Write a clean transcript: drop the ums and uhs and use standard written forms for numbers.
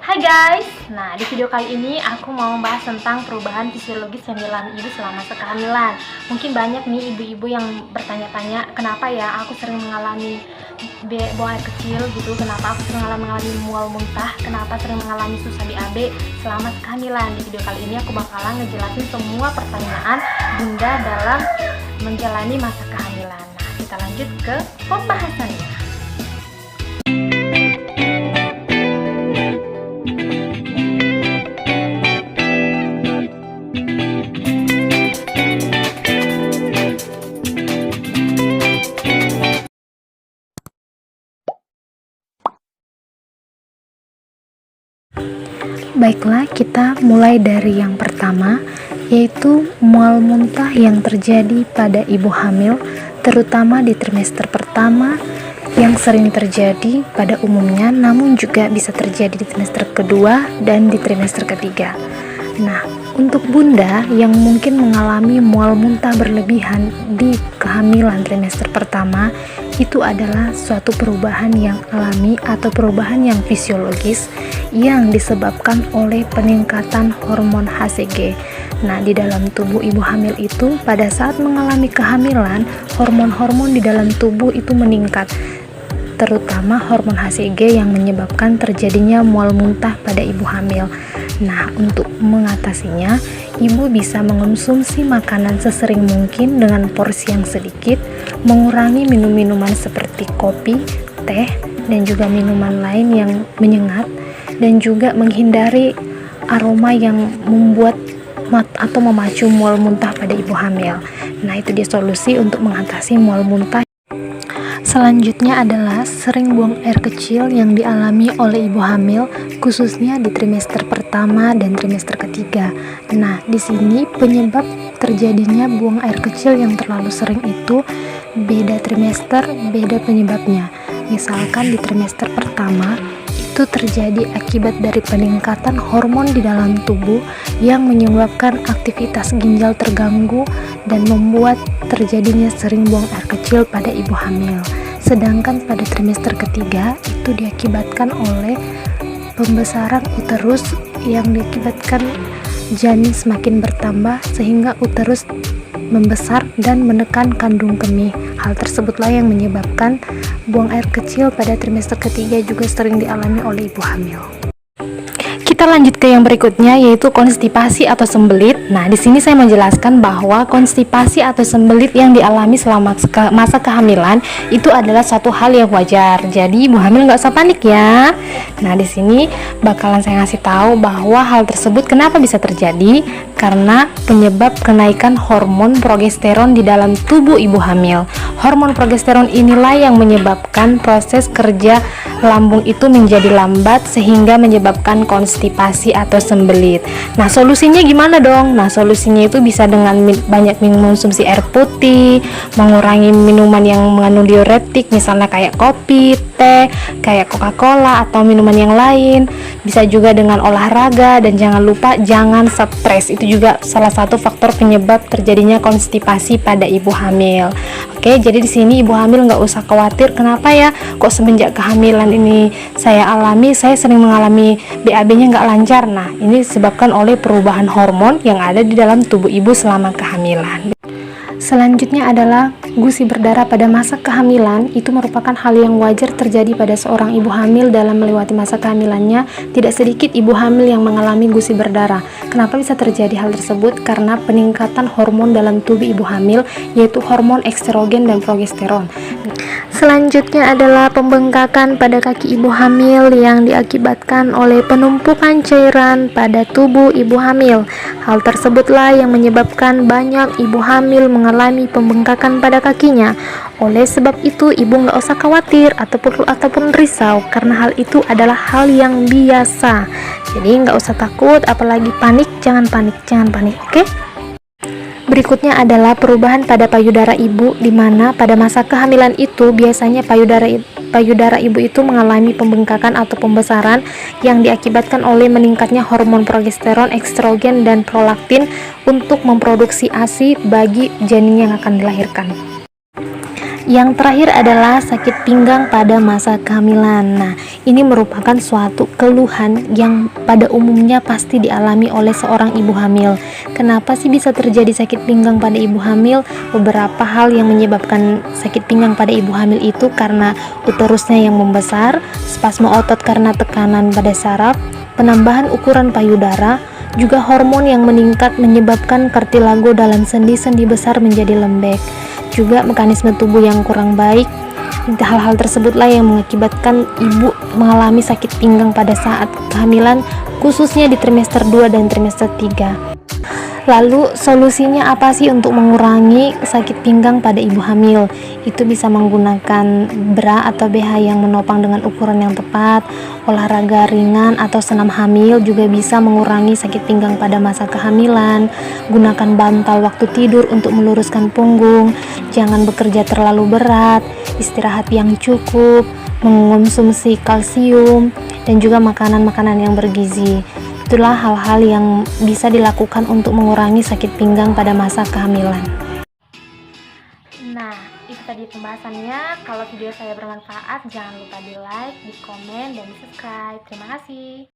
Hai guys, nah di video kali ini aku mau membahas tentang perubahan fisiologis yang dialami ibu selama masa kehamilan. Mungkin banyak nih ibu-ibu yang bertanya-tanya, kenapa ya aku sering mengalami buang air kecil gitu, kenapa aku sering mengalami mual muntah, kenapa sering mengalami susah BAB selama kehamilan. Di video kali ini aku bakalan ngejelasin semua pertanyaan bunda dalam menjalani masa kehamilan. Nah, kita lanjut ke pembahasannya. Baiklah, kita mulai dari yang pertama, yaitu mual muntah yang terjadi pada ibu hamil, terutama di trimester pertama, yang sering terjadi pada umumnya, namun juga bisa terjadi di trimester kedua dan di trimester ketiga. Nah, untuk bunda yang mungkin mengalami mual muntah berlebihan di kehamilan trimester pertama, itu adalah suatu perubahan yang alami atau perubahan yang fisiologis yang disebabkan oleh peningkatan hormon HCG. Nah, di dalam tubuh ibu hamil itu pada saat mengalami kehamilan, hormon-hormon di dalam tubuh itu meningkat, terutama hormon HCG yang menyebabkan terjadinya mual muntah pada ibu hamil. Nah, untuk mengatasinya, ibu bisa mengonsumsi makanan sesering mungkin dengan porsi yang sedikit, mengurangi minum-minuman seperti kopi, teh, dan juga minuman lain yang menyengat, dan juga menghindari aroma yang membuat atau memacu mual muntah pada ibu hamil. Nah, itu dia solusi untuk mengatasi mual muntah. Selanjutnya adalah sering buang air kecil yang dialami oleh ibu hamil, khususnya di trimester pertama dan trimester ketiga. Nah, di sini penyebab terjadinya buang air kecil yang terlalu sering itu beda trimester, beda penyebabnya. Misalkan di trimester pertama itu terjadi akibat dari peningkatan hormon di dalam tubuh yang menyebabkan aktivitas ginjal terganggu dan membuat terjadinya sering buang air kecil pada ibu hamil. Sedangkan pada trimester ketiga itu diakibatkan oleh pembesaran uterus yang diakibatkan janin semakin bertambah sehingga uterus membesar dan menekan kandung kemih. Hal tersebutlah yang menyebabkan buang air kecil pada trimester ketiga juga sering dialami oleh ibu hamil. Kita lanjut ke yang berikutnya, yaitu konstipasi atau sembelit. Nah, di sini saya menjelaskan bahwa konstipasi atau sembelit yang dialami selama masa kehamilan itu adalah suatu hal yang wajar. Jadi ibu hamil nggak usah panik ya. Nah, di sini bakalan saya ngasih tahu bahwa hal tersebut kenapa bisa terjadi, karena penyebab kenaikan hormon progesteron di dalam tubuh ibu hamil. Hormon progesteron inilah yang menyebabkan proses kerja lambung itu menjadi lambat sehingga menyebabkan konstipasi atau sembelit. Nah, solusinya gimana dong? Nah, solusinya itu bisa dengan banyak mengonsumsi air putih, mengurangi minuman yang mengandung diuretik, misalnya kayak kopi, teh, kayak Coca-Cola atau minuman yang lain. Bisa juga dengan olahraga, dan jangan lupa jangan stres. Itu juga salah satu faktor penyebab terjadinya konstipasi pada ibu hamil. Oke, jadi di sini ibu hamil nggak usah khawatir, kenapa ya kok semenjak kehamilan ini saya sering mengalami BAB-nya nggak lancar. Nah, ini disebabkan oleh perubahan hormon yang ada di dalam tubuh ibu selama kehamilan. Selanjutnya adalah gusi berdarah pada masa kehamilan. Itu merupakan hal yang wajar terjadi pada seorang ibu hamil dalam melewati masa kehamilannya. Tidak sedikit ibu hamil yang mengalami gusi berdarah. Kenapa bisa terjadi hal tersebut? Karena peningkatan hormon dalam tubuh ibu hamil, yaitu hormon estrogen dan progesteron. Selanjutnya adalah pembengkakan pada kaki ibu hamil yang diakibatkan oleh penumpukan cairan pada tubuh ibu hamil. Hal tersebutlah yang menyebabkan banyak ibu hamil mengalami pembengkakan pada kakinya. Oleh sebab itu, ibu nggak usah khawatir ataupun risau, karena hal itu adalah hal yang biasa. Jadi nggak usah takut, apalagi panik, jangan panik, oke? Berikutnya adalah perubahan pada payudara ibu, di mana pada masa kehamilan itu biasanya payudara ibu itu mengalami pembengkakan atau pembesaran yang diakibatkan oleh meningkatnya hormon progesteron, estrogen, dan prolaktin untuk memproduksi ASI bagi janin yang akan dilahirkan. Yang terakhir adalah sakit pinggang pada masa kehamilan. Nah, ini merupakan suatu keluhan yang pada umumnya pasti dialami oleh seorang ibu hamil. Kenapa sih bisa terjadi sakit pinggang pada ibu hamil? Beberapa hal yang menyebabkan sakit pinggang pada ibu hamil itu karena uterusnya yang membesar, spasme otot karena tekanan pada saraf, penambahan ukuran payudara, juga hormon yang meningkat menyebabkan kartilago dalam sendi-sendi besar menjadi lembek, juga mekanisme tubuh yang kurang baik. Hal-hal tersebutlah yang mengakibatkan ibu mengalami sakit pinggang pada saat kehamilan, khususnya di trimester 2 dan trimester 3. Lalu solusinya apa sih untuk mengurangi sakit pinggang pada ibu hamil? Itu bisa menggunakan bra atau BH yang menopang dengan ukuran yang tepat. Olahraga ringan atau senam hamil juga bisa mengurangi sakit pinggang pada masa kehamilan. Gunakan bantal waktu tidur untuk meluruskan punggung. Jangan bekerja terlalu berat. Istirahat yang cukup. Mengonsumsi kalsium dan juga makanan-makanan yang bergizi. Itulah hal-hal yang bisa dilakukan untuk mengurangi sakit pinggang pada masa kehamilan. Nah, itu tadi pembahasannya. Kalau video saya bermanfaat, jangan lupa di like, di komen, dan di subscribe. Terima kasih.